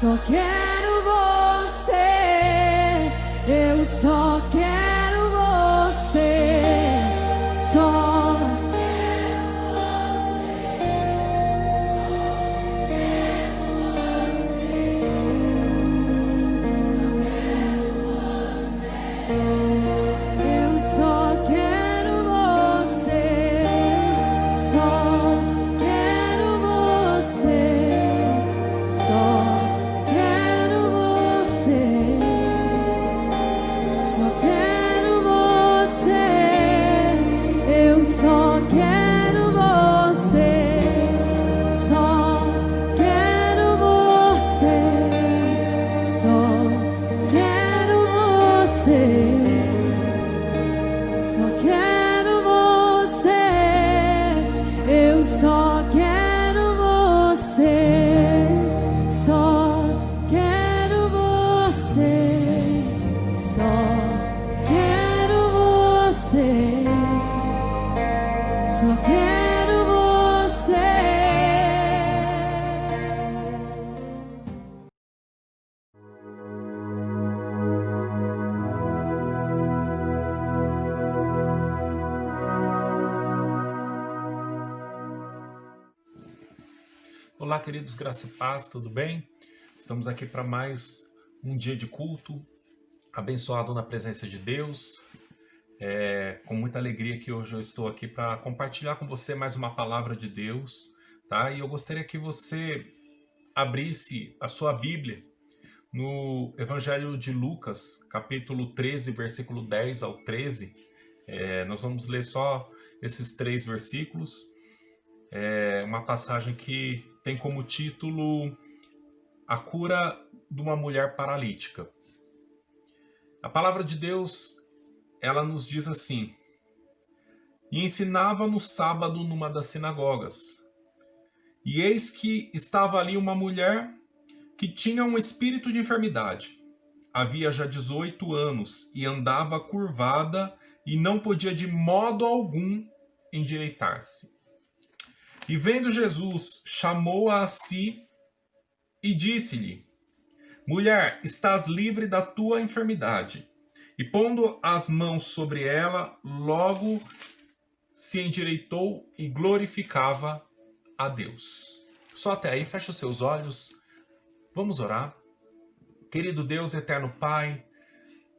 Só quero você, eu só quero você, só quero você. Eu só quero você, só quero você, só quero você, só quero você. Eu só quero você, só quero você, só quero você, só quero você. só quero você. Olá, queridos, graça e paz, tudo bem? Estamos aqui para mais um dia de culto, abençoado na presença de Deus. Com muita alegria que hoje eu estou aqui para compartilhar com você mais uma palavra de Deus, tá? E eu gostaria que você abrisse a sua Bíblia no Evangelho de Lucas, capítulo 13, versículo 10 ao 13. Nós vamos ler só esses 3 versículos. É uma passagem que tem como título A Cura de uma Mulher Paralítica. A palavra de Deus, ela nos diz assim: E ensinava no sábado numa das sinagogas. E eis que estava ali uma mulher que tinha um espírito de enfermidade. Havia já 18 anos e andava curvada e não podia de modo algum endireitar-se. E vendo Jesus, chamou-a a si e disse-lhe: Mulher, estás livre da tua enfermidade. E pondo as mãos sobre ela, logo se endireitou e glorificava a Deus. Só até aí, fecha os seus olhos. Vamos orar. Querido Deus, eterno Pai,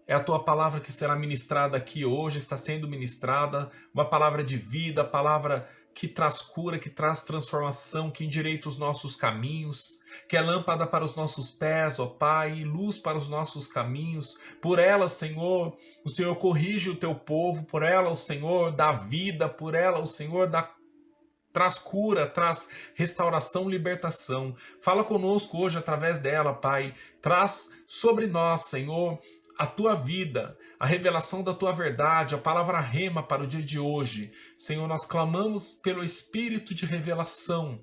é a tua palavra que será ministrada aqui hoje, está sendo ministrada, uma palavra de vida, palavra que traz cura, que traz transformação, que endireita os nossos caminhos, que é lâmpada para os nossos pés, ó Pai, e luz para os nossos caminhos. Por ela, Senhor, o Senhor corrige o teu povo, por ela, o Senhor dá vida, por ela, o Senhor traz cura, traz restauração, libertação. Fala conosco hoje através dela, Pai. Traz sobre nós, Senhor, a tua vida, a revelação da tua verdade, a palavra rema para o dia de hoje. Senhor, nós clamamos pelo espírito de revelação,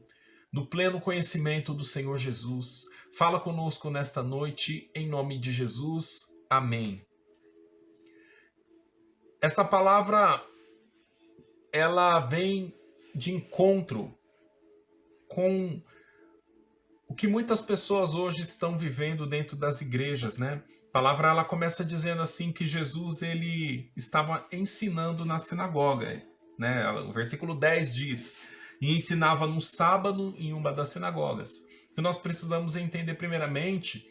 no pleno conhecimento do Senhor Jesus. Fala conosco nesta noite, em nome de Jesus. Amém. Esta palavra, ela vem de encontro com o que muitas pessoas hoje estão vivendo dentro das igrejas, né? A palavra, ela começa dizendo assim que Jesus, ele estava ensinando na sinagoga, né? O versículo 10 diz: E ensinava no sábado em uma das sinagogas. O que nós precisamos entender primeiramente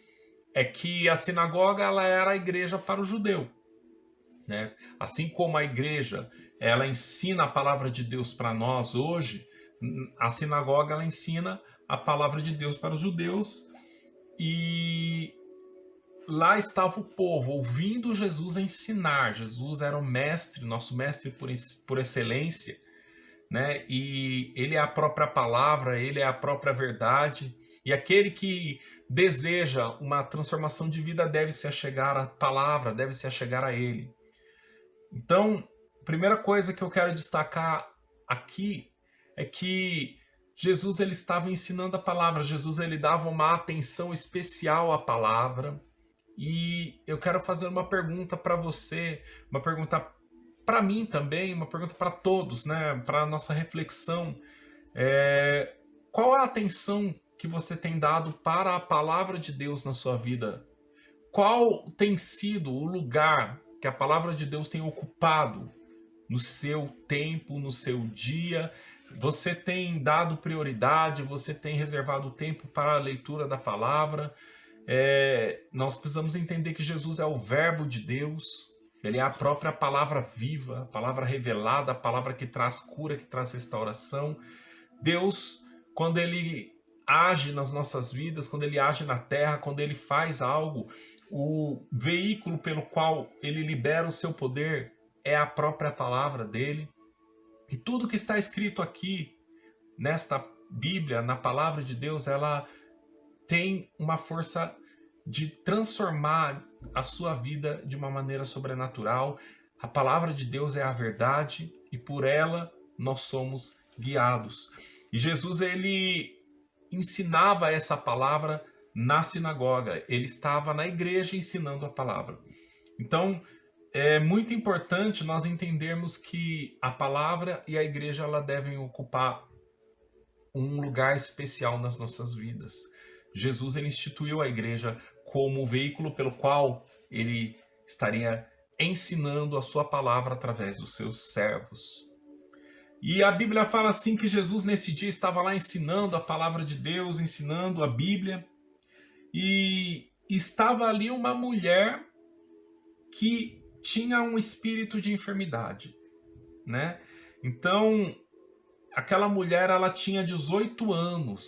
é que a sinagoga, ela era a igreja para o judeu, né? Assim como a igreja, ela ensina a palavra de Deus para nós hoje, a sinagoga, ela ensina a palavra de Deus para os judeus. E lá estava o povo ouvindo Jesus ensinar. Jesus era o mestre, nosso mestre por excelência, né? E ele é a própria palavra, ele é a própria verdade. E aquele que deseja uma transformação de vida deve se achegar à palavra, deve se achegar a ele. Então, a primeira coisa que eu quero destacar aqui é que Jesus, ele estava ensinando a palavra. Jesus, ele dava uma atenção especial à palavra. E eu quero fazer uma pergunta para você, uma pergunta para mim também, uma pergunta para todos, né? Para a nossa reflexão. Qual a atenção que você tem dado para a palavra de Deus na sua vida? Qual tem sido o lugar que a palavra de Deus tem ocupado no seu tempo, no seu dia? Você tem dado prioridade, você tem reservado tempo para a leitura da palavra? Nós precisamos entender que Jesus é o verbo de Deus, ele é a própria palavra viva, a palavra revelada, a palavra que traz cura, que traz restauração. Deus, quando ele age nas nossas vidas, quando ele age na terra, quando ele faz algo, o veículo pelo qual ele libera o seu poder é a própria palavra dele. E tudo que está escrito aqui, nesta Bíblia, na palavra de Deus, ela tem uma força de transformar a sua vida de uma maneira sobrenatural. A palavra de Deus é a verdade e por ela nós somos guiados. E Jesus, ele ensinava essa palavra na sinagoga. Ele estava na igreja ensinando a palavra. Então, é muito importante nós entendermos que a palavra e a igreja ela devem ocupar um lugar especial nas nossas vidas. Jesus ele instituiu a igreja como o veículo pelo qual ele estaria ensinando a sua palavra através dos seus servos. E a Bíblia fala assim que Jesus nesse dia estava lá ensinando a palavra de Deus, ensinando a Bíblia, e estava ali uma mulher que tinha um espírito de enfermidade, né? Então, aquela mulher ela tinha 18 anos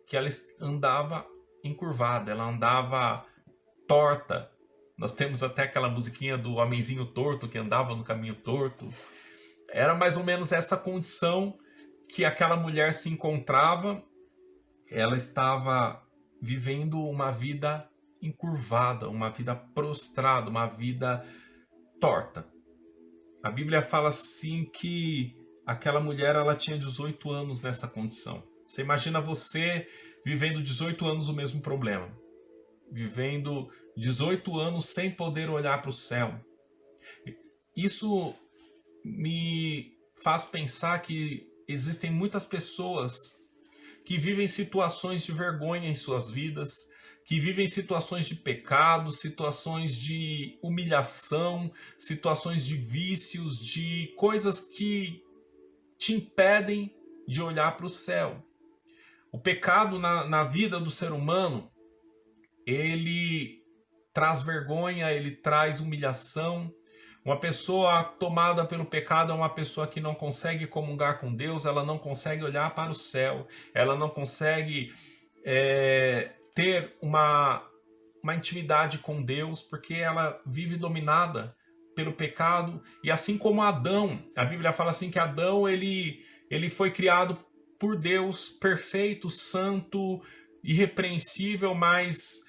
que ela andava encurvada, ela andava torta. Nós temos até aquela musiquinha do homenzinho torto que andava no caminho torto. Era mais ou menos essa condição que aquela mulher se encontrava. Ela estava vivendo uma vida encurvada, uma vida prostrada, uma vida torta. A Bíblia fala assim que aquela mulher ela tinha 18 anos nessa condição. Você imagina você vivendo 18 anos o mesmo problema. Vivendo 18 anos sem poder olhar para o céu. Isso me faz pensar que existem muitas pessoas que vivem situações de vergonha em suas vidas, que vivem situações de pecado, situações de humilhação, situações de vícios, de coisas que te impedem de olhar para o céu. O pecado na vida do ser humano, ele traz vergonha, ele traz humilhação. Uma pessoa tomada pelo pecado é uma pessoa que não consegue comungar com Deus, ela não consegue olhar para o céu, ela não consegue ter uma intimidade com Deus, porque ela vive dominada pelo pecado. E assim como Adão, a Bíblia fala assim que Adão ele foi criado por Deus, perfeito, santo, irrepreensível, mas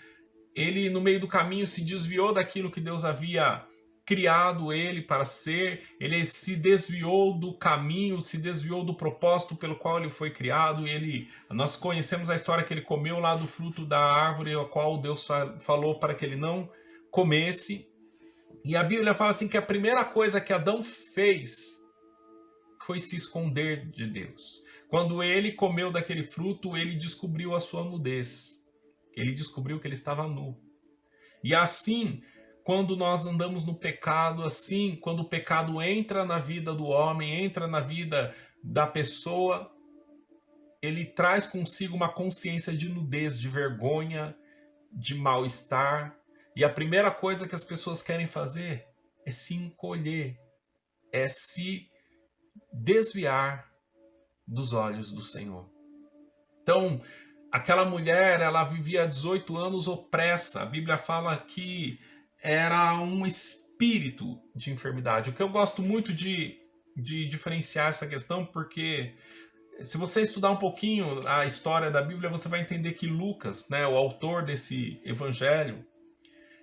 ele no meio do caminho se desviou daquilo que Deus havia criado ele para ser, ele se desviou do caminho, se desviou do propósito pelo qual ele foi criado. Nós conhecemos a história que ele comeu lá do fruto da árvore a qual Deus falou para que ele não comesse. E a Bíblia fala assim que a primeira coisa que Adão fez foi se esconder de Deus. Quando ele comeu daquele fruto, ele descobriu a sua nudez. Ele descobriu que ele estava nu. E assim, quando nós andamos no pecado, assim, quando o pecado entra na vida do homem, entra na vida da pessoa, ele traz consigo uma consciência de nudez, de vergonha, de mal-estar. E a primeira coisa que as pessoas querem fazer é se encolher, é se desviar dos olhos do Senhor. Então, aquela mulher, ela vivia 18 anos opressa. A Bíblia fala que era um espírito de enfermidade. O que eu gosto muito de diferenciar essa questão, porque se você estudar um pouquinho a história da Bíblia, você vai entender que Lucas, né, o autor desse evangelho,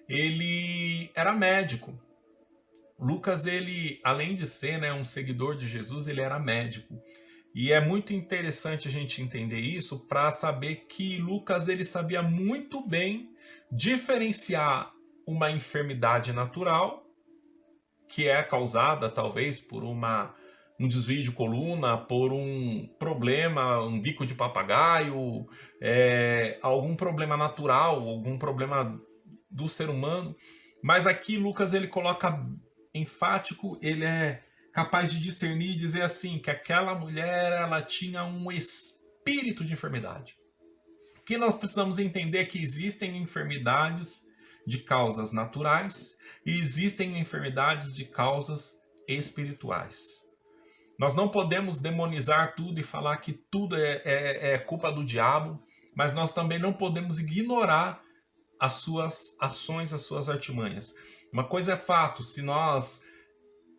ele era médico. Lucas, ele, além de ser, né, um seguidor de Jesus, ele era médico. E é muito interessante a gente entender isso para saber que Lucas ele sabia muito bem diferenciar uma enfermidade natural, que é causada talvez por um desvio de coluna, por um problema, um bico de papagaio, algum problema natural, algum problema do ser humano. Mas aqui Lucas ele coloca enfático, ele é capaz de discernir e dizer assim, que aquela mulher ela tinha um espírito de enfermidade. O que nós precisamos entender é que existem enfermidades de causas naturais e existem enfermidades de causas espirituais. Nós não podemos demonizar tudo e falar que tudo é culpa do diabo, mas nós também não podemos ignorar as suas ações, as suas artimanhas. Uma coisa é fato, se nós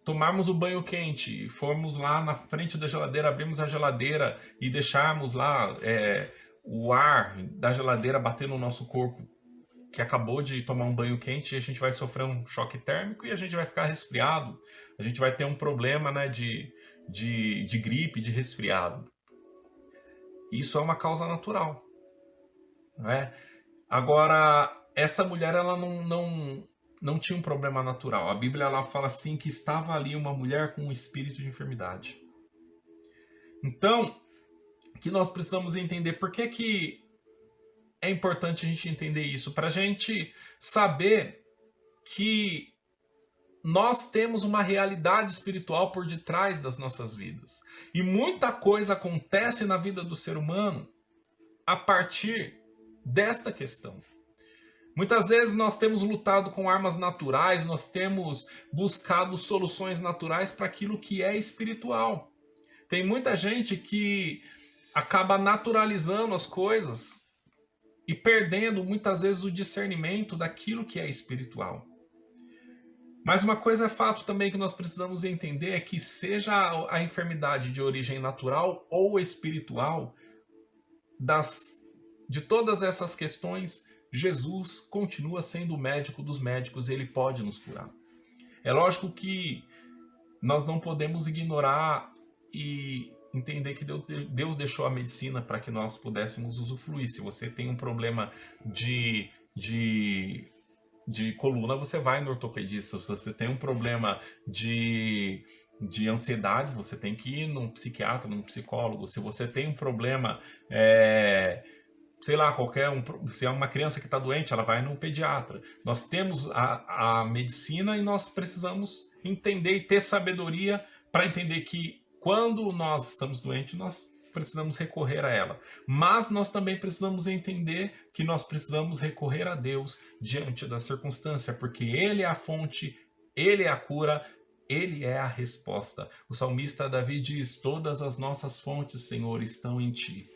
tomarmos o banho quente, formos lá na frente da geladeira, abrimos a geladeira e deixarmos lá o ar da geladeira bater no nosso corpo, que acabou de tomar um banho quente, a gente vai sofrer um choque térmico e a gente vai ficar resfriado, a gente vai ter um problema, né, de gripe, de resfriado. Isso é uma causa natural, não é? Agora, essa mulher ela não não tinha um problema natural. A Bíblia ela fala assim que estava ali uma mulher com um espírito de enfermidade. Então, que nós precisamos entender por que é importante a gente entender isso, para a gente saber que nós temos uma realidade espiritual por detrás das nossas vidas. E muita coisa acontece na vida do ser humano a partir desta questão. Muitas vezes nós temos lutado com armas naturais, nós temos buscado soluções naturais para aquilo que é espiritual. Tem muita gente que acaba naturalizando as coisas e perdendo muitas vezes o discernimento daquilo que é espiritual. Mas uma coisa é fato também que nós precisamos entender é que seja a enfermidade de origem natural ou espiritual, de todas essas questões, Jesus continua sendo o médico dos médicos e ele pode nos curar. É lógico que nós não podemos ignorar e entender que Deus deixou a medicina para que nós pudéssemos usufruir. Se você tem um problema de coluna, você vai no ortopedista. Se você tem um problema de ansiedade, você tem que ir num psiquiatra, num psicólogo. Se você tem um problema, sei lá, se é uma criança que está doente, ela vai no pediatra. Nós temos a medicina e nós precisamos entender e ter sabedoria para entender que quando nós estamos doentes, nós precisamos recorrer a ela. Mas nós também precisamos entender que nós precisamos recorrer a Deus diante da circunstância, porque Ele é a fonte, Ele é a cura, Ele é a resposta. O salmista Davi diz: todas as nossas fontes, Senhor, estão em Ti.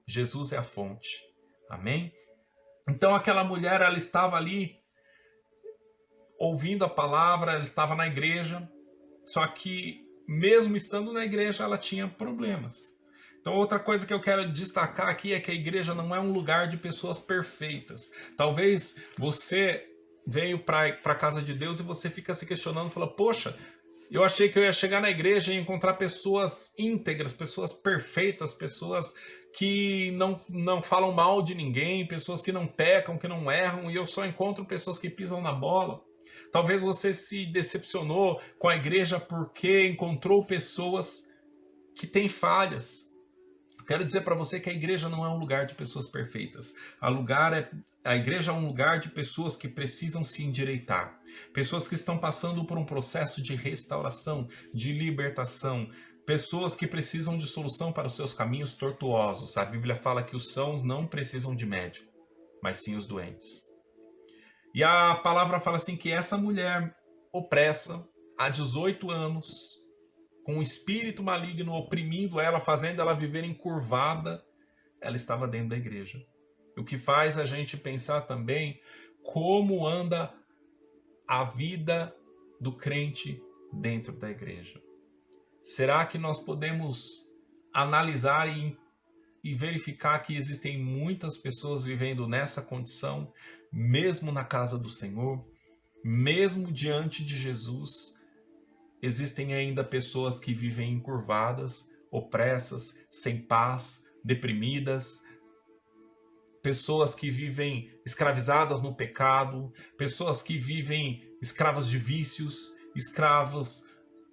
Jesus é a fonte. Amém? Então aquela mulher, ela estava ali ouvindo a palavra, ela estava na igreja, só que mesmo estando na igreja, ela tinha problemas. Então outra coisa que eu quero destacar aqui é que a igreja não é um lugar de pessoas perfeitas. Talvez você veio para a casa de Deus e você fica se questionando, fala: poxa, eu achei que eu ia chegar na igreja e encontrar pessoas íntegras, pessoas perfeitas, pessoas que não falam mal de ninguém, pessoas que não pecam, que não erram, e eu só encontro pessoas que pisam na bola. Talvez você se decepcionou com a igreja porque encontrou pessoas que têm falhas. Quero dizer para você que a igreja não é um lugar de pessoas perfeitas. A igreja é um lugar de pessoas que precisam se endireitar. Pessoas que estão passando por um processo de restauração, de libertação. Pessoas que precisam de solução para os seus caminhos tortuosos. A Bíblia fala que os sãos não precisam de médico, mas sim os doentes. E a palavra fala assim que essa mulher opressa, há 18 anos, com um espírito maligno oprimindo ela, fazendo ela viver encurvada, ela estava dentro da igreja. O que faz a gente pensar também como anda a vida do crente dentro da igreja. Será que nós podemos analisar e verificar que existem muitas pessoas vivendo nessa condição, mesmo na casa do Senhor, mesmo diante de Jesus? Existem ainda pessoas que vivem encurvadas, opressas, sem paz, deprimidas, pessoas que vivem escravizadas no pecado, pessoas que vivem escravas de vícios, escravas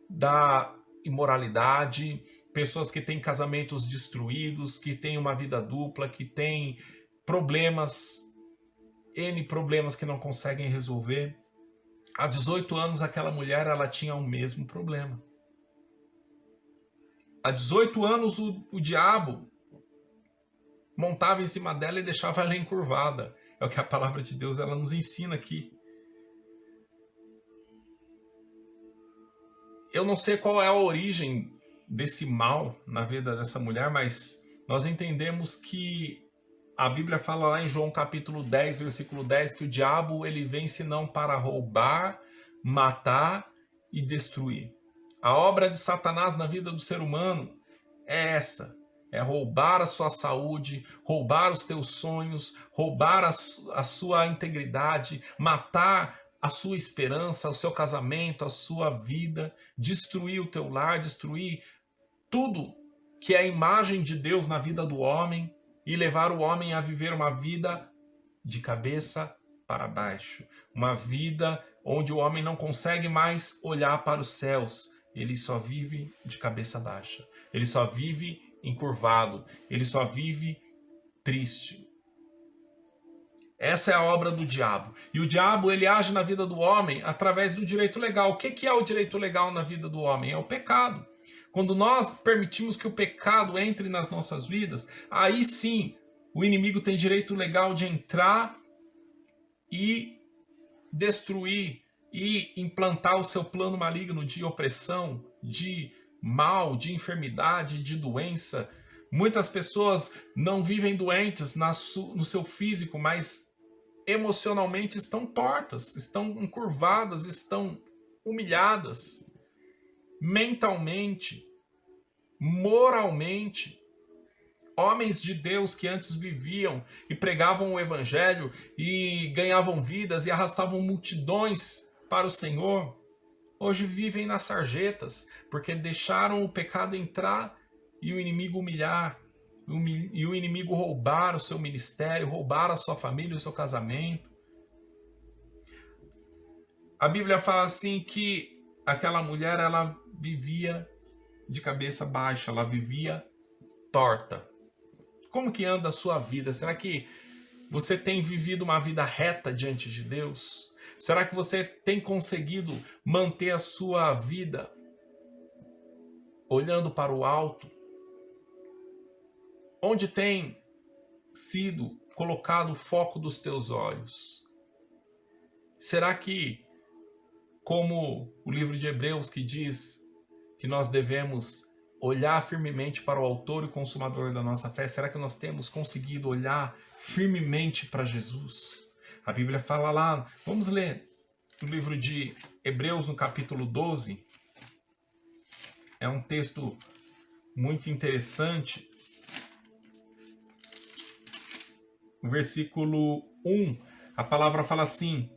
da imoralidade, pessoas que têm casamentos destruídos, que têm uma vida dupla, que têm problemas, N problemas que não conseguem resolver. Há 18 anos aquela mulher, ela tinha o mesmo problema. Há 18 anos o diabo montava em cima dela e deixava ela encurvada. É o que a palavra de Deus ela nos ensina aqui. Eu não sei qual é a origem desse mal na vida dessa mulher, mas nós entendemos que a Bíblia fala lá em João capítulo 10, versículo 10, que o diabo ele vem senão para roubar, matar e destruir. A obra de Satanás na vida do ser humano é essa. É roubar a sua saúde, roubar os teus sonhos, roubar a sua integridade, matar a sua esperança, o seu casamento, a sua vida, destruir o teu lar, destruir tudo que é a imagem de Deus na vida do homem e levar o homem a viver uma vida de cabeça para baixo, uma vida onde o homem não consegue mais olhar para os céus. Ele só vive de cabeça baixa. Ele só vive encurvado. Ele só vive triste. Essa é a obra do diabo. E o diabo, ele age na vida do homem através do direito legal. O que é o direito legal na vida do homem? É o pecado. Quando nós permitimos que o pecado entre nas nossas vidas, aí sim o inimigo tem direito legal de entrar e destruir e implantar o seu plano maligno de opressão, de mal, de enfermidade, de doença. Muitas pessoas não vivem doentes no seu físico, mas emocionalmente estão tortas, estão encurvadas, estão humilhadas, mentalmente, moralmente. Homens de Deus que antes viviam e pregavam o evangelho e ganhavam vidas e arrastavam multidões para o Senhor, hoje vivem nas sarjetas, porque deixaram o pecado entrar e o inimigo humilhar, e o inimigo roubar o seu ministério, roubar a sua família, o seu casamento. A Bíblia fala assim que aquela mulher, ela vivia de cabeça baixa, ela vivia torta. Como que anda a sua vida? Será que você tem vivido uma vida reta diante de Deus? Será que você tem conseguido manter a sua vida olhando para o alto? Onde tem sido colocado o foco dos teus olhos? Será que, como o livro de Hebreus que diz que nós devemos olhar firmemente para o autor e consumador da nossa fé, será que nós temos conseguido olhar firmemente para Jesus? A Bíblia fala lá, vamos ler o livro de Hebreus no capítulo 12. É um texto muito interessante. No versículo 1, a palavra fala assim: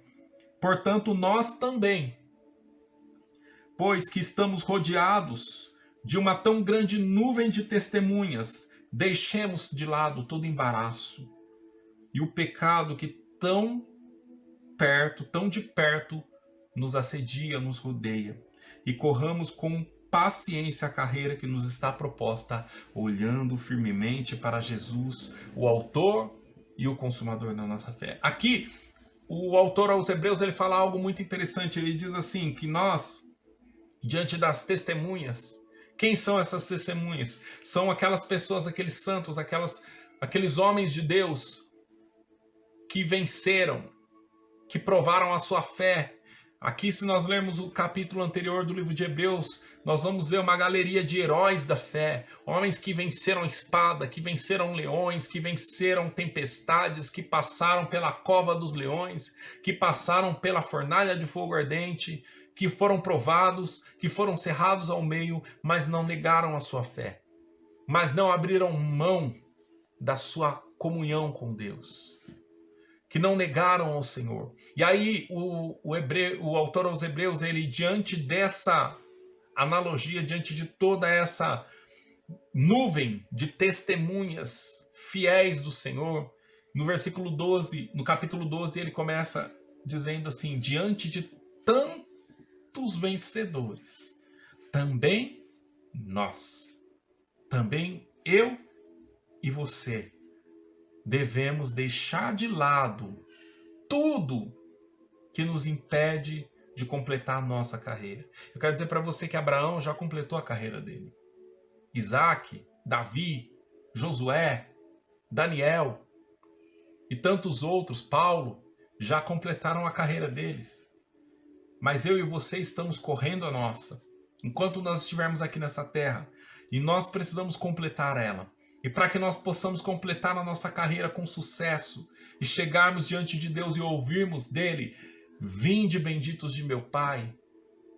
portanto, nós também, pois que estamos rodeados de uma tão grande nuvem de testemunhas, deixemos de lado todo embaraço e o pecado que tão de perto, nos assedia, nos rodeia, e corramos com paciência a carreira que nos está proposta, olhando firmemente para Jesus, o autor e o consumador da nossa fé. Aqui, o autor aos Hebreus, ele fala algo muito interessante. Ele diz assim, que nós, diante das testemunhas, quem são essas testemunhas? São aquelas pessoas, aqueles santos, aqueles homens de Deus que venceram, que provaram a sua fé. Aqui, se nós lermos o capítulo anterior do livro de Hebreus, nós vamos ver uma galeria de heróis da fé, homens que venceram a espada, que venceram leões, que venceram tempestades, que passaram pela cova dos leões, que passaram pela fornalha de fogo ardente, que foram provados, que foram cerrados ao meio, mas não negaram a sua fé, mas não abriram mão da sua comunhão com Deus, que não negaram ao Senhor. E aí o autor aos Hebreus, ele, diante dessa analogia, diante de toda essa nuvem de testemunhas fiéis do Senhor, no versículo 12, no capítulo 12, ele começa dizendo assim: diante de tantos vencedores, também nós, também eu e você, devemos deixar de lado tudo que nos impede de completar a nossa carreira. Eu quero dizer para você que Abraão já completou a carreira dele. Isaac, Davi, Josué, Daniel e tantos outros, Paulo, já completaram a carreira deles. Mas eu e você estamos correndo a nossa, enquanto nós estivermos aqui nessa terra, e nós precisamos completar ela. E para que nós possamos completar a nossa carreira com sucesso e chegarmos diante de Deus e ouvirmos dele: vinde benditos de meu Pai,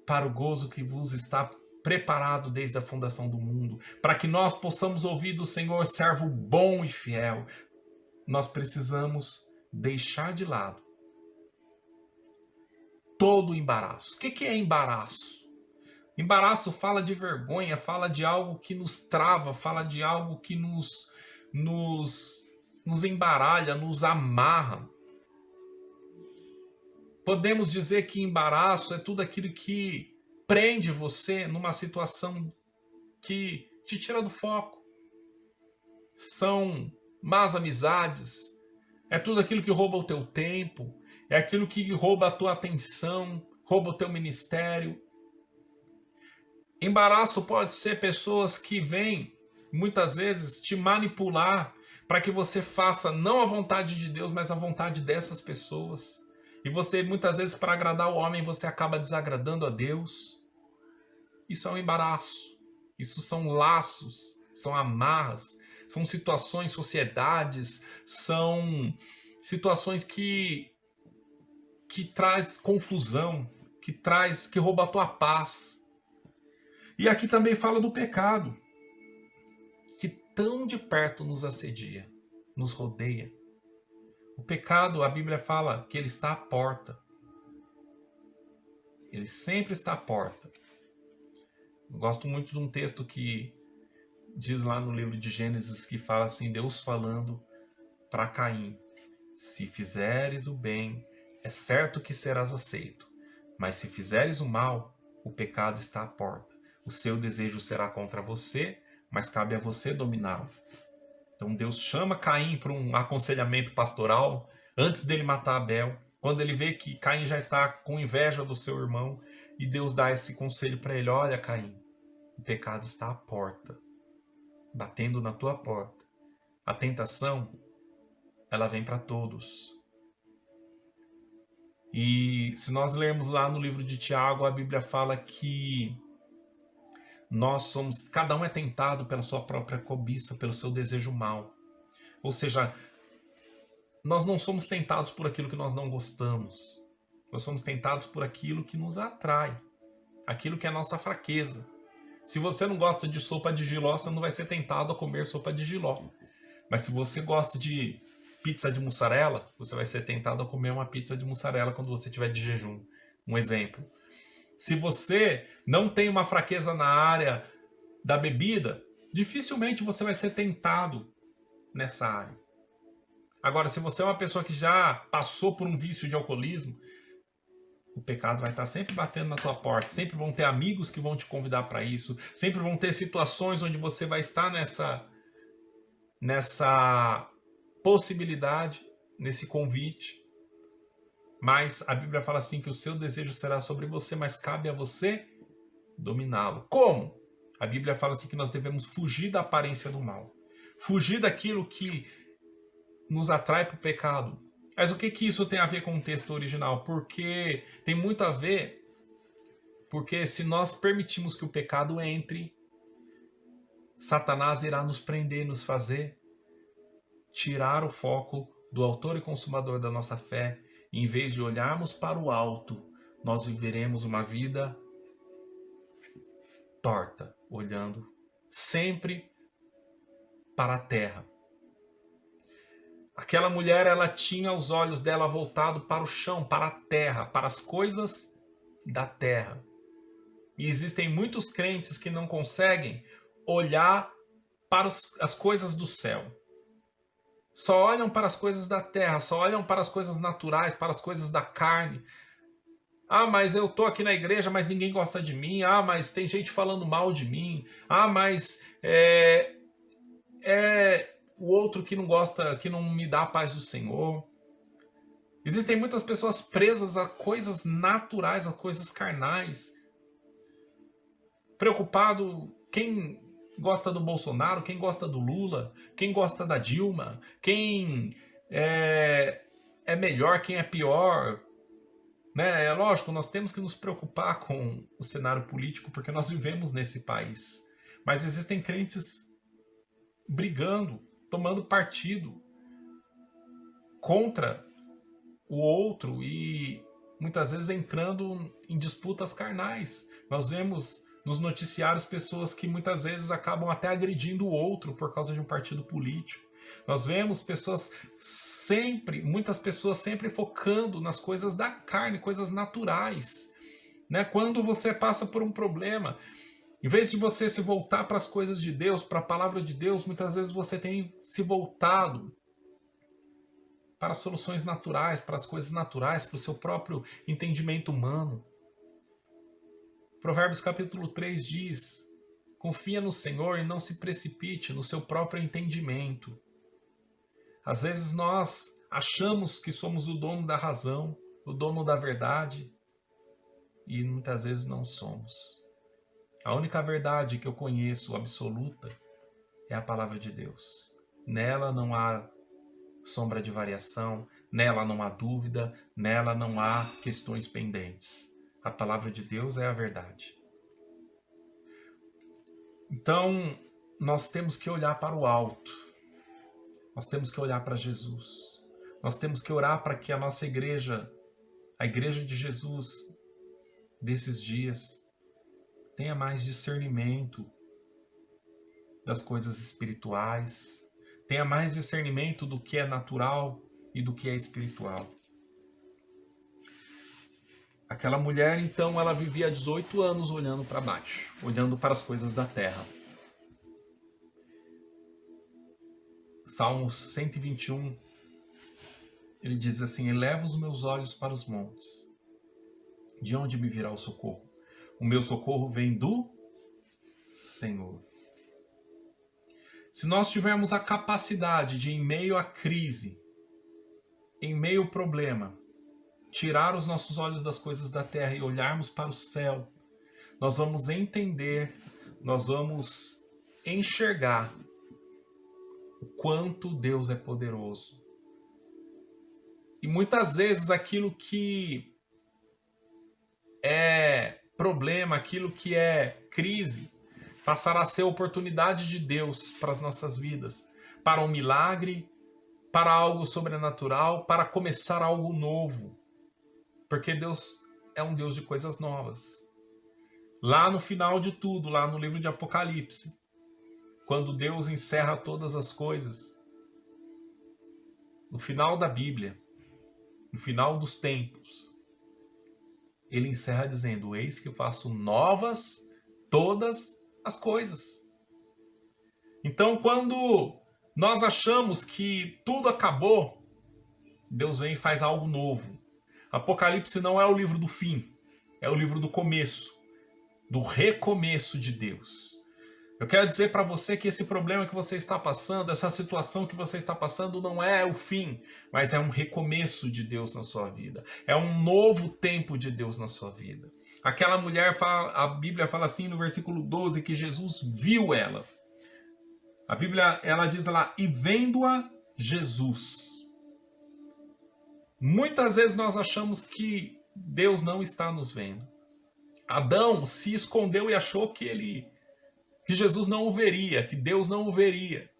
para o gozo que vos está preparado desde a fundação do mundo. Para que nós possamos ouvir do Senhor, servo bom e fiel, nós precisamos deixar de lado todo o embaraço. O que é embaraço? Embaraço fala de vergonha, fala de algo que nos trava, fala de algo que nos embaralha, nos amarra. Podemos dizer que embaraço é tudo aquilo que prende você numa situação que te tira do foco. São más amizades, é tudo aquilo que rouba o teu tempo, é aquilo que rouba a tua atenção, rouba o teu ministério. Embaraço pode ser pessoas que vêm, muitas vezes, te manipular para que você faça não a vontade de Deus, mas a vontade dessas pessoas. E você, muitas vezes, para agradar o homem, você acaba desagradando a Deus. Isso é um embaraço. Isso são laços, são amarras, são situações, sociedades, são situações que traz confusão, que rouba a tua paz. E aqui também fala do pecado, que tão de perto nos assedia, nos rodeia. O pecado, a Bíblia fala que ele está à porta. Ele sempre está à porta. Eu gosto muito de um texto que diz lá no livro de Gênesis, que fala assim, Deus falando para Caim: se fizeres o bem, é certo que serás aceito. Mas se fizeres o mal, o pecado está à porta. O seu desejo será contra você, mas cabe a você dominá-lo. Então Deus chama Caim para um aconselhamento pastoral antes dele matar Abel, quando ele vê que Caim já está com inveja do seu irmão, e Deus dá esse conselho para ele: olha, Caim, o pecado está à porta, batendo na tua porta. A tentação, ela vem para todos. E se nós lermos lá no livro de Tiago, a Bíblia fala que cada um é tentado pela sua própria cobiça, pelo seu desejo mau. Ou seja, nós não somos tentados por aquilo que nós não gostamos. Nós somos tentados por aquilo que nos atrai, aquilo que é a nossa fraqueza. Se você não gosta de sopa de jiló, você não vai ser tentado a comer sopa de jiló. Mas se você gosta de pizza de mussarela, você vai ser tentado a comer uma pizza de mussarela quando você estiver de jejum. Um exemplo. Se você não tem uma fraqueza na área da bebida, dificilmente você vai ser tentado nessa área. Agora, se você é uma pessoa que já passou por um vício de alcoolismo, o pecado vai estar sempre batendo na tua porta. Sempre vão ter amigos que vão te convidar para isso. Sempre vão ter situações onde você vai estar nessa possibilidade, nesse convite. Mas a Bíblia fala assim que o seu desejo será sobre você, mas cabe a você dominá-lo. Como? A Bíblia fala assim que nós devemos fugir da aparência do mal. Fugir daquilo que nos atrai para o pecado. Mas o que isso tem a ver com o texto original? Porque tem muito a ver, porque se nós permitirmos que o pecado entre, Satanás irá nos prender, nos fazer tirar o foco do autor e consumador da nossa fé. E em vez de olharmos para o alto, nós viveremos uma vida torta, olhando sempre para a terra. Aquela mulher, ela tinha os olhos dela voltados para o chão, para a terra, para as coisas da terra. E existem muitos crentes que não conseguem olhar para as coisas do céu. Só olham para as coisas da terra, só olham para as coisas naturais, para as coisas da carne. Ah, mas eu estou aqui na igreja, mas ninguém gosta de mim. Ah, mas tem gente falando mal de mim. Ah, mas o outro que não gosta, que não me dá a paz do Senhor. Existem muitas pessoas presas a coisas naturais, a coisas carnais. Preocupado, quem gosta do Bolsonaro, quem gosta do Lula, quem gosta da Dilma, quem é melhor, quem é pior. Né? É lógico, nós temos que nos preocupar com o cenário político, porque nós vivemos nesse país. Mas existem crentes brigando, tomando partido contra o outro e muitas vezes entrando em disputas carnais. Nós vemos nos noticiários pessoas que muitas vezes acabam até agredindo o outro por causa de um partido político. Nós vemos muitas pessoas sempre focando nas coisas da carne, coisas naturais. Né? Quando você passa por um problema, em vez de você se voltar para as coisas de Deus, para a palavra de Deus, muitas vezes você tem se voltado para soluções naturais, para as coisas naturais, para o seu próprio entendimento humano. Provérbios capítulo 3 diz: confia no Senhor e não se precipite no seu próprio entendimento. Às vezes nós achamos que somos o dono da razão, o dono da verdade, e muitas vezes não somos. A única verdade que eu conheço absoluta é a palavra de Deus. Nela não há sombra de variação, nela não há dúvida, nela não há questões pendentes. A palavra de Deus é a verdade. Então, nós temos que olhar para o alto. Nós temos que olhar para Jesus. Nós temos que orar para que a nossa igreja, a igreja de Jesus desses dias, tenha mais discernimento das coisas espirituais, tenha mais discernimento do que é natural e do que é espiritual. Aquela mulher, então, ela vivia 18 anos olhando para baixo, olhando para as coisas da terra. Salmo 121, ele diz assim: eleva os meus olhos para os montes. De onde me virá o socorro? O meu socorro vem do Senhor. Se nós tivermos a capacidade de, em meio à crise, em meio ao problema, tirar os nossos olhos das coisas da terra e olharmos para o céu, nós vamos entender, nós vamos enxergar o quanto Deus é poderoso. E muitas vezes aquilo que é problema, aquilo que é crise, passará a ser oportunidade de Deus para as nossas vidas, para um milagre, para algo sobrenatural, para começar algo novo. Porque Deus é um Deus de coisas novas. Lá no final de tudo, lá no livro de Apocalipse, quando Deus encerra todas as coisas, no final da Bíblia, no final dos tempos, ele encerra dizendo: eis que eu faço novas todas as coisas. Então, quando nós achamos que tudo acabou, Deus vem e faz algo novo. Apocalipse não é o livro do fim, é o livro do começo, do recomeço de Deus. Eu quero dizer para você que esse problema que você está passando, essa situação que você está passando, não é o fim, mas é um recomeço de Deus na sua vida. É um novo tempo de Deus na sua vida. Aquela mulher, a Bíblia fala assim no versículo 12, que Jesus viu ela. A Bíblia, ela diz lá: e vendo-a, Jesus. Muitas vezes nós achamos que Deus não está nos vendo. Adão se escondeu e achou que Jesus não o veria, que Deus não o veria.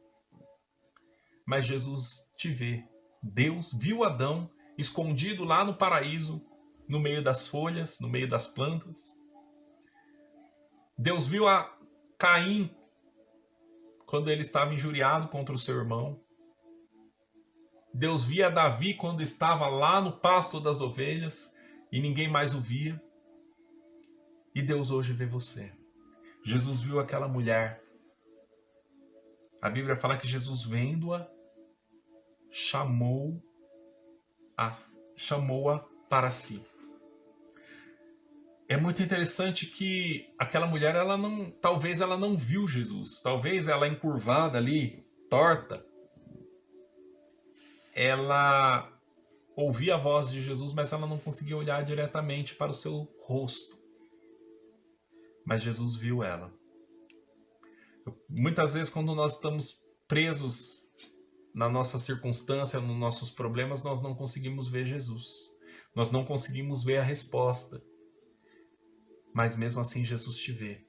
Mas Jesus te vê. Deus viu Adão escondido lá no paraíso, no meio das folhas, no meio das plantas. Deus viu a Caim quando ele estava injuriado contra o seu irmão. Deus via Davi quando estava lá no pasto das ovelhas e ninguém mais o via. E Deus hoje vê você. Jesus viu aquela mulher. A Bíblia fala que Jesus, vendo-a, chamou-a para si. É muito interessante que aquela mulher, talvez ela não viu Jesus. Talvez ela encurvada ali, torta, ela ouvia a voz de Jesus, mas ela não conseguia olhar diretamente para o seu rosto. Mas Jesus viu ela. Muitas vezes, quando nós estamos presos na nossa circunstância, nos nossos problemas, nós não conseguimos ver Jesus. Nós não conseguimos ver a resposta. Mas mesmo assim, Jesus te vê.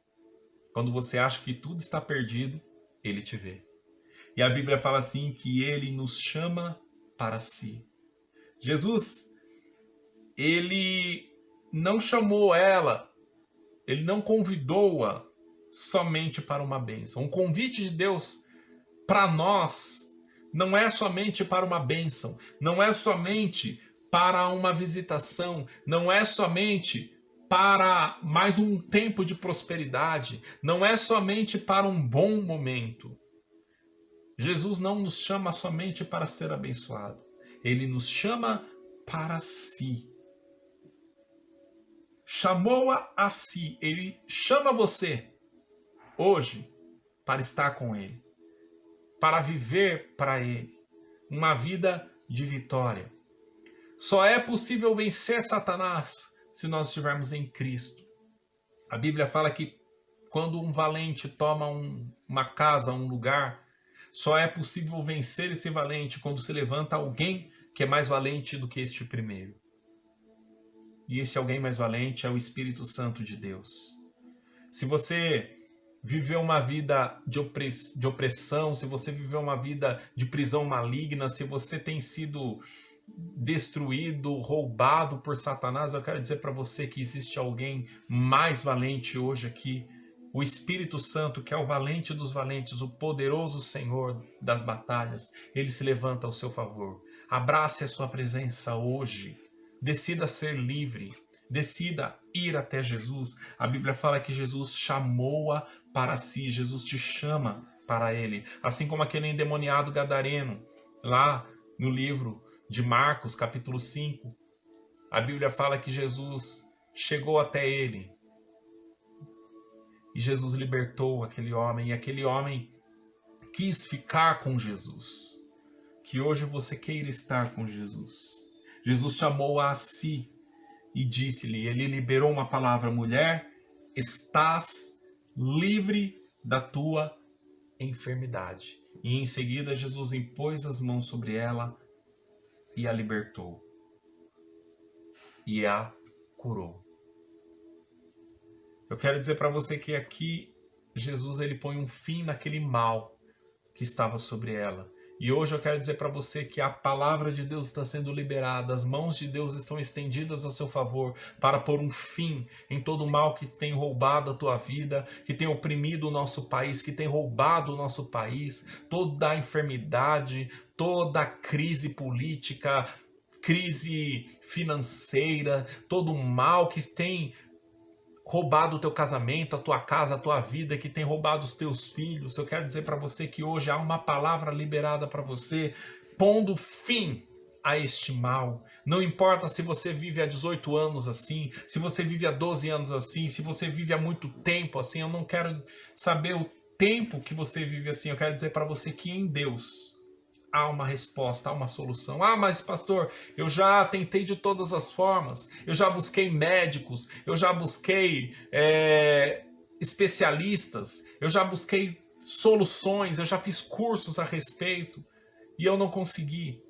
Quando você acha que tudo está perdido, Ele te vê. E a Bíblia fala assim, que Ele nos chama para si. Jesus, Ele não chamou ela, Ele não convidou-a somente para uma bênção. O convite de Deus para nós não é somente para uma bênção, não é somente para uma visitação, não é somente para mais um tempo de prosperidade, não é somente para um bom momento. Jesus não nos chama somente para ser abençoado. Ele nos chama para si. Chamou-a a si. Ele chama você hoje para estar com Ele, para viver para Ele uma vida de vitória. Só é possível vencer Satanás se nós estivermos em Cristo. A Bíblia fala que quando um valente toma uma casa, um lugar, só é possível vencer esse valente quando se levanta alguém que é mais valente do que este primeiro. E esse alguém mais valente é o Espírito Santo de Deus. Se você viveu uma vida de opressão, se você viveu uma vida de prisão maligna, se você tem sido destruído, roubado por Satanás, eu quero dizer para você que existe alguém mais valente hoje aqui. O Espírito Santo, que é o valente dos valentes, o poderoso Senhor das batalhas, ele se levanta ao seu favor. Abrace a sua presença hoje. Decida ser livre. Decida ir até Jesus. A Bíblia fala que Jesus chamou-a para si. Jesus te chama para ele. Assim como aquele endemoniado gadareno, lá no livro de Marcos, capítulo 5. A Bíblia fala que Jesus chegou até ele. E Jesus libertou aquele homem. E aquele homem quis ficar com Jesus. Que hoje você queira estar com Jesus. Jesus chamou-a a si e disse-lhe, ele liberou uma palavra: mulher, estás livre da tua enfermidade. E em seguida Jesus impôs as mãos sobre ela e a libertou. E a curou. Eu quero dizer para você que aqui Jesus ele põe um fim naquele mal que estava sobre ela. E hoje eu quero dizer para você que a palavra de Deus está sendo liberada, as mãos de Deus estão estendidas ao seu favor para pôr um fim em todo o mal que tem roubado a tua vida, que tem oprimido o nosso país, que tem roubado o nosso país, toda a enfermidade, toda a crise política, crise financeira, todo o mal que tem roubado o teu casamento, a tua casa, a tua vida, que tem roubado os teus filhos. Eu quero dizer para você que hoje há uma palavra liberada para você, pondo fim a este mal. Não importa se você vive há 18 anos assim, se você vive há 12 anos assim, se você vive há muito tempo assim, eu não quero saber o tempo que você vive assim, eu quero dizer para você que em Deus há uma resposta, há uma solução. Ah, mas pastor, eu já tentei de todas as formas, eu já busquei médicos, eu já busquei especialistas, eu já busquei soluções, eu já fiz cursos a respeito e eu não consegui.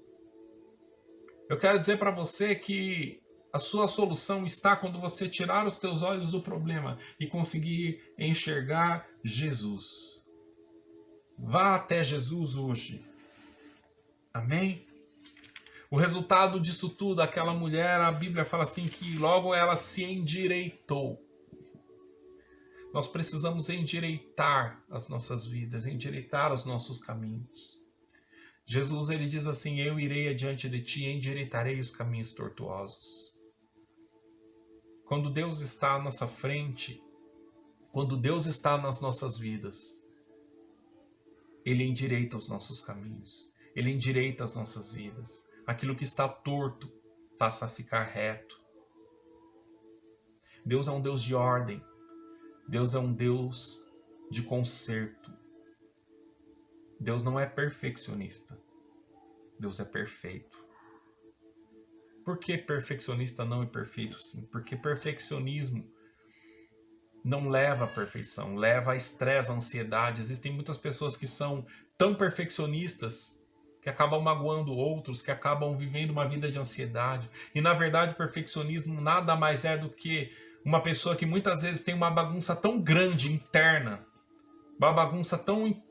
Eu quero dizer para você que a sua solução está quando você tirar os teus olhos do problema e conseguir enxergar Jesus. Vá até Jesus hoje. Amém? O resultado disso tudo, aquela mulher, a Bíblia fala assim que logo ela se endireitou. Nós precisamos endireitar as nossas vidas, endireitar os nossos caminhos. Jesus ele diz assim: eu irei adiante de ti e endireitarei os caminhos tortuosos. Quando Deus está à nossa frente, quando Deus está nas nossas vidas, Ele endireita os nossos caminhos. Ele endireita as nossas vidas. Aquilo que está torto passa a ficar reto. Deus é um Deus de ordem. Deus é um Deus de conserto. Deus não é perfeccionista. Deus é perfeito. Por que perfeccionista não é perfeito? Sim, porque perfeccionismo não leva à perfeição, leva a estresse, a ansiedade. Existem muitas pessoas que são tão perfeccionistas que acabam magoando outros, que acabam vivendo uma vida de ansiedade. E na verdade o perfeccionismo nada mais é do que uma pessoa que muitas vezes tem uma bagunça tão grande interna, uma bagunça tão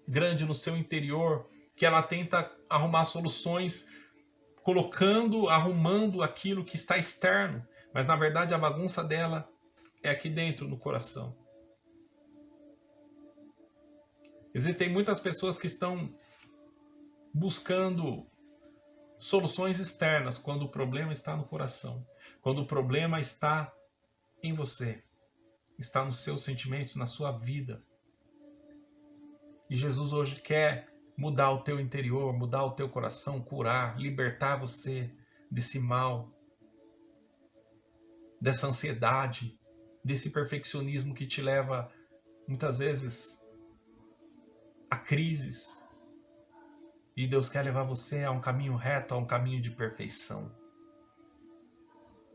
grande no seu interior, que ela tenta arrumar soluções arrumando aquilo que está externo. Mas na verdade a bagunça dela é aqui dentro, no coração. Existem muitas pessoas que estão buscando soluções externas quando o problema está no coração. Quando o problema está em você. Está nos seus sentimentos, na sua vida. E Jesus hoje quer mudar o teu interior, mudar o teu coração, curar, libertar você desse mal, dessa ansiedade, desse perfeccionismo que te leva muitas vezes a crises. E Deus quer levar você a um caminho reto, a um caminho de perfeição,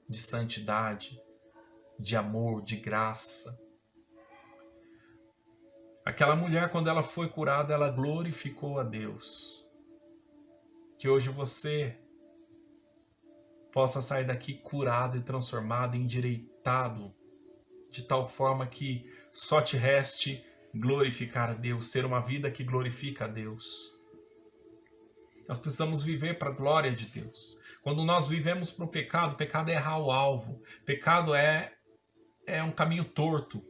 de santidade, de amor, de graça. Aquela mulher, quando ela foi curada, ela glorificou a Deus. Que hoje você possa sair daqui curado e transformado, endireitado, de tal forma que só te reste glorificar a Deus, ter uma vida que glorifica a Deus. Nós precisamos viver para a glória de Deus. Quando nós vivemos para o pecado é errar o alvo. Pecado é um caminho torto.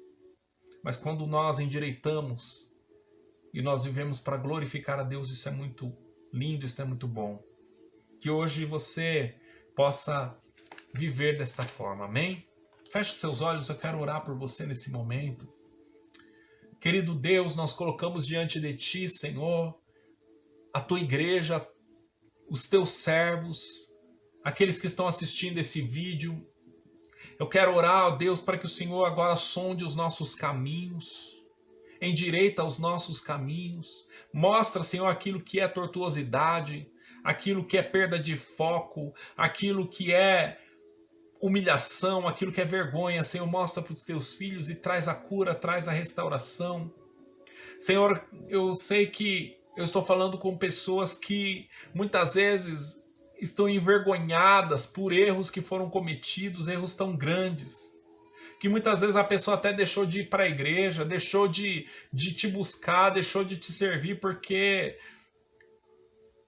Mas quando nós endireitamos e nós vivemos para glorificar a Deus, isso é muito lindo, isso é muito bom. Que hoje você possa viver desta forma, amém? Feche os seus olhos, eu quero orar por você nesse momento. Querido Deus, nós colocamos diante de Ti, Senhor, a Tua igreja, os Teus servos, aqueles que estão assistindo esse vídeo. Eu quero orar, ó Deus, para que o Senhor agora sonde os nossos caminhos, endireita os nossos caminhos, mostra, Senhor, aquilo que é tortuosidade, aquilo que é perda de foco, aquilo que é humilhação, aquilo que é vergonha. Senhor, mostra para os teus filhos e traz a cura, traz a restauração. Senhor, eu sei que eu estou falando com pessoas que muitas vezes estão envergonhadas por erros que foram cometidos, erros tão grandes, que muitas vezes a pessoa até deixou de ir para a igreja, deixou de te buscar, deixou de te servir porque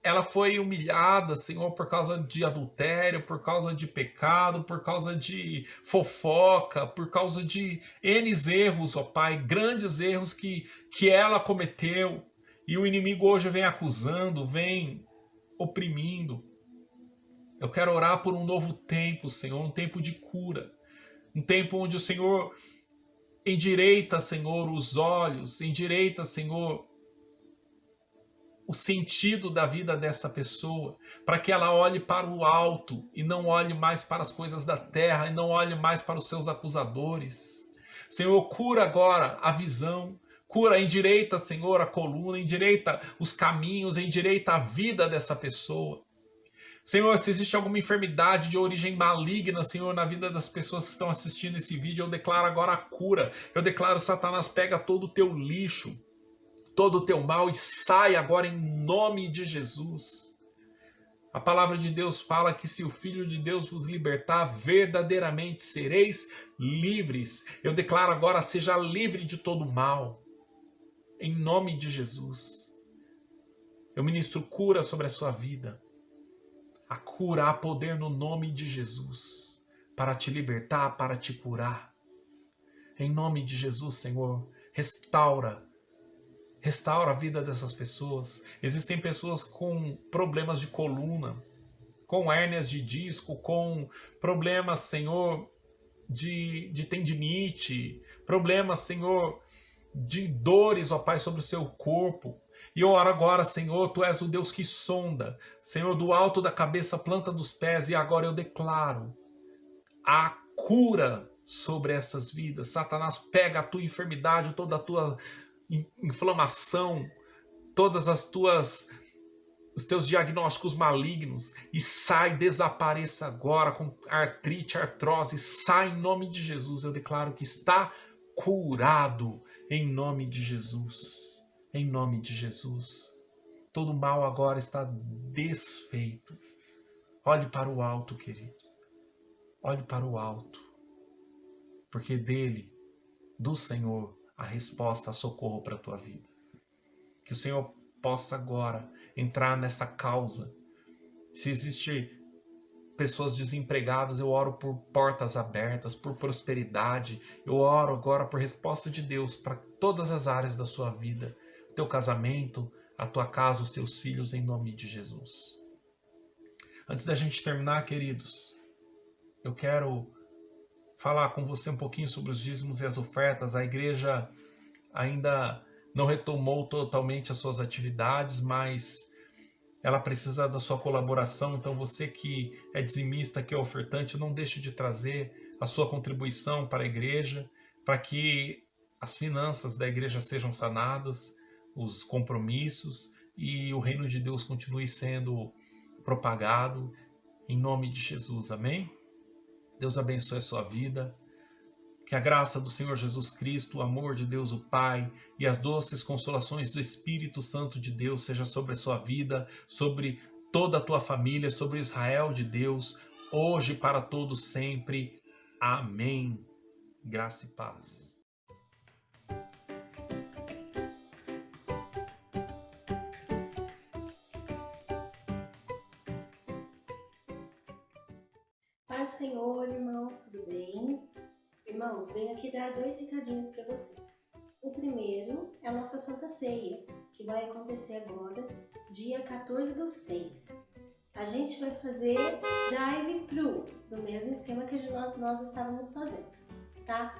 ela foi humilhada, Senhor, por causa de adultério, por causa de pecado, por causa de fofoca, por causa de N erros, ó Pai, grandes erros que ela cometeu, e o inimigo hoje vem acusando, vem oprimindo. Eu quero orar por um novo tempo, Senhor, um tempo de cura, um tempo onde o Senhor endireita, Senhor, os olhos, endireita, Senhor, o sentido da vida desta pessoa, para que ela olhe para o alto e não olhe mais para as coisas da terra e não olhe mais para os seus acusadores. Senhor, cura agora a visão, cura, endireita, Senhor, a coluna, endireita os caminhos, endireita a vida dessa pessoa. Senhor, se existe alguma enfermidade de origem maligna, Senhor, na vida das pessoas que estão assistindo esse vídeo, eu declaro agora a cura. Eu declaro, Satanás, pega todo o teu lixo, todo o teu mal e sai agora em nome de Jesus. A palavra de Deus fala que se o Filho de Deus vos libertar, verdadeiramente sereis livres. Eu declaro agora, seja livre de todo mal, em nome de Jesus. Eu ministro cura sobre a sua vida. A cura, há poder no nome de Jesus, para te libertar, para te curar. Em nome de Jesus, Senhor, restaura a vida dessas pessoas. Existem pessoas com problemas de coluna, com hérnias de disco, com problemas, Senhor, de tendinite, problemas, Senhor, de dores, ó Pai, sobre o seu corpo. E eu oro agora, Senhor, Tu és o Deus que sonda, Senhor, do alto da cabeça, planta dos pés, e agora eu declaro a cura sobre essas vidas. Satanás, pega a tua enfermidade, toda a tua inflamação, todas os teus diagnósticos malignos, e sai, desapareça agora com artrite, artrose, sai em nome de Jesus. Eu declaro que está curado em nome de Jesus. Em nome de Jesus. Todo mal agora está desfeito. Olhe para o alto, querido. Olhe para o alto. Porque dele, do Senhor, a resposta, a socorro para a tua vida. Que o Senhor possa agora entrar nessa causa. Se existe pessoas desempregadas, eu oro por portas abertas, por prosperidade. Eu oro agora por resposta de Deus para todas as áreas da sua vida. O teu casamento, a tua casa, os teus filhos, em nome de Jesus. Antes da gente terminar, queridos, eu quero falar com você um pouquinho sobre os dízimos e as ofertas. A igreja ainda não retomou totalmente as suas atividades, mas ela precisa da sua colaboração. Então você que é dizimista, que é ofertante, não deixe de trazer a sua contribuição para a igreja, para que as finanças da igreja sejam sanadas, os compromissos, e o reino de Deus continue sendo propagado, em nome de Jesus, amém? Deus abençoe a sua vida, que a graça do Senhor Jesus Cristo, o amor de Deus o Pai e as doces consolações do Espírito Santo de Deus seja sobre a sua vida, sobre toda a tua família, sobre o Israel de Deus, hoje e para todos sempre. Amém. Graça e paz. Paz do Senhor, irmãos, tudo bem? Irmãos, venho aqui dar 2 recadinhos para vocês. O primeiro é a nossa Santa Ceia, que vai acontecer agora, dia 14/6. A gente vai fazer drive-thru, do mesmo esquema que nós estávamos fazendo, tá?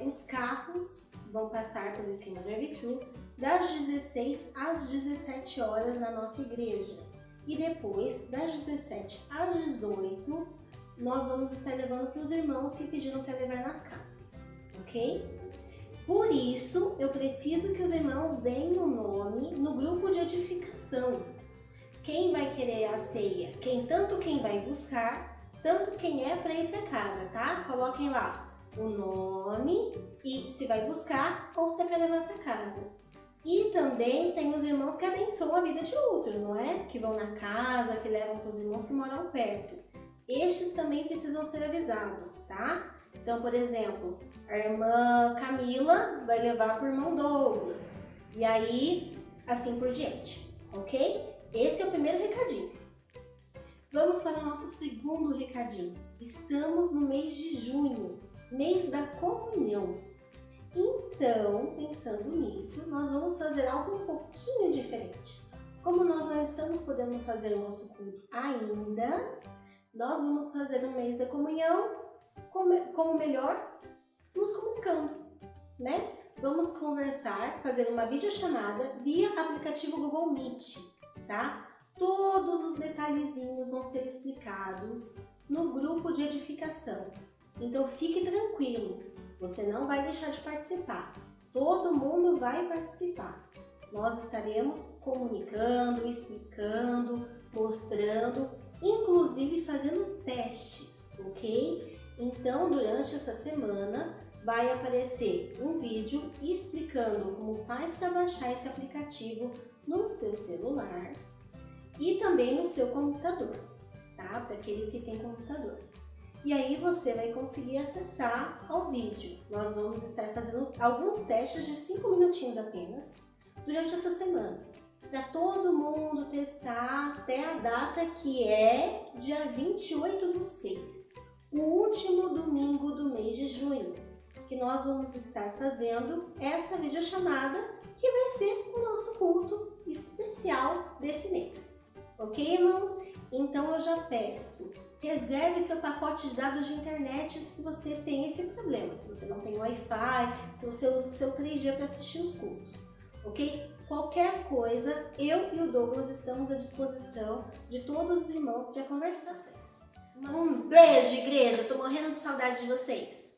Os carros vão passar pelo esquema drive-thru das 16 às 17 horas na nossa igreja. E depois, das 17 às 18, nós vamos estar levando para os irmãos que pediram para levar nas casas, ok? Por isso, eu preciso que os irmãos deem um nome no grupo de edificação. Quem vai querer a ceia? Tanto quem vai buscar, tanto quem é para ir para casa, tá? Coloquem lá o nome e se vai buscar ou se é para levar para casa. E também tem os irmãos que abençoam a vida de outros, não é? Que vão na casa, que levam para os irmãos que moram perto. Estes também precisam ser avisados, tá? Então, por exemplo, a irmã Camila vai levar para o irmão Douglas. E aí, assim por diante, ok? Esse é o primeiro recadinho. Vamos para o nosso segundo recadinho. Estamos no mês de junho, mês da comunhão. Então, pensando nisso, nós vamos fazer algo um pouquinho diferente. Como nós não estamos podendo fazer o nosso culto ainda, nós vamos fazer o mês da comunhão como melhor, nos comunicando, né? Vamos conversar, fazer uma videochamada via aplicativo Google Meet, tá? Todos os detalhezinhos vão ser explicados no grupo de edificação. Então fique tranquilo, você não vai deixar de participar. Todo mundo vai participar. Nós estaremos comunicando, explicando, mostrando, inclusive fazendo testes, ok? Então, durante essa semana, vai aparecer um vídeo explicando como faz para baixar esse aplicativo no seu celular e também no seu computador, tá? Para aqueles que têm computador. E aí você vai conseguir acessar ao vídeo. Nós vamos estar fazendo alguns testes de 5 minutinhos apenas durante essa semana, para todo mundo testar até a data que é dia 28/6, o último domingo do mês de junho, que nós vamos estar fazendo essa videochamada que vai ser o nosso culto especial desse mês. Ok, irmãos? Então eu já peço, reserve seu pacote de dados de internet se você tem esse problema, se você não tem Wi-Fi, se você usa o seu 3G para assistir os cultos, ok? Qualquer coisa, eu e o Douglas estamos à disposição de todos os irmãos para conversações. Um beijo, igreja! Tô morrendo de saudade de vocês!